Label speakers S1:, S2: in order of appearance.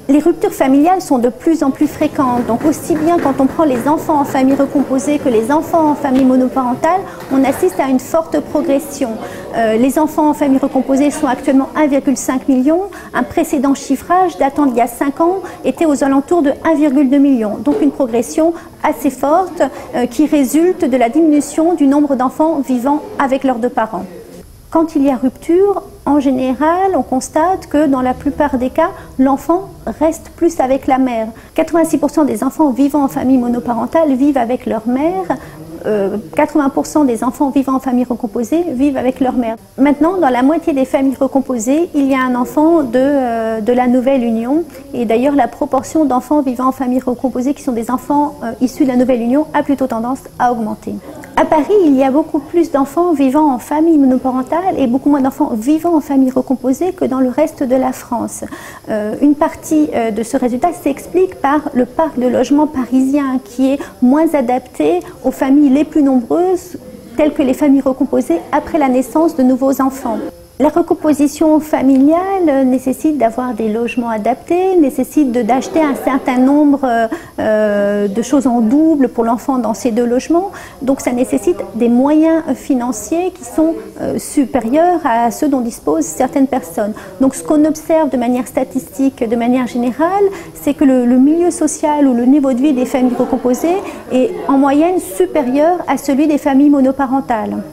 S1: Les ruptures familiales sont de plus en plus fréquentes, donc aussi bien quand on prend les enfants en famille recomposée que les enfants en famille monoparentale, on assiste à une forte progression. Les enfants en famille recomposée sont actuellement 1,5 million, un précédent chiffrage datant d'il y a 5 ans était aux alentours de 1,2 million, donc une progression assez forte qui résulte de la diminution du nombre d'enfants vivant avec leurs deux parents. Quand il y a rupture, en général, on constate que dans la plupart des cas, l'enfant reste plus avec la mère. 86% des enfants vivant en famille monoparentale vivent avec leur mère. 80% des enfants vivant en famille recomposée vivent avec leur mère. Maintenant, dans la moitié des familles recomposées, il y a un enfant de la nouvelle union. Et d'ailleurs, la proportion d'enfants vivant en famille recomposée qui sont des enfants issus de la nouvelle union a plutôt tendance à augmenter. À Paris, il y a beaucoup plus d'enfants vivant en famille monoparentale et beaucoup moins d'enfants vivant en famille recomposée que dans le reste de la France. Une partie de ce résultat s'explique par le parc de logement parisien qui est moins adapté aux familles les plus nombreuses, telles que les familles recomposées après la naissance de nouveaux enfants. La recomposition familiale nécessite d'avoir des logements adaptés, nécessite d'acheter un certain nombre de choses en double pour l'enfant dans ces deux logements. Donc ça nécessite des moyens financiers qui sont supérieurs à ceux dont disposent certaines personnes. Donc ce qu'on observe de manière statistique, de manière générale, c'est que le milieu social ou le niveau de vie des familles recomposées est en moyenne supérieur à celui des familles monoparentales.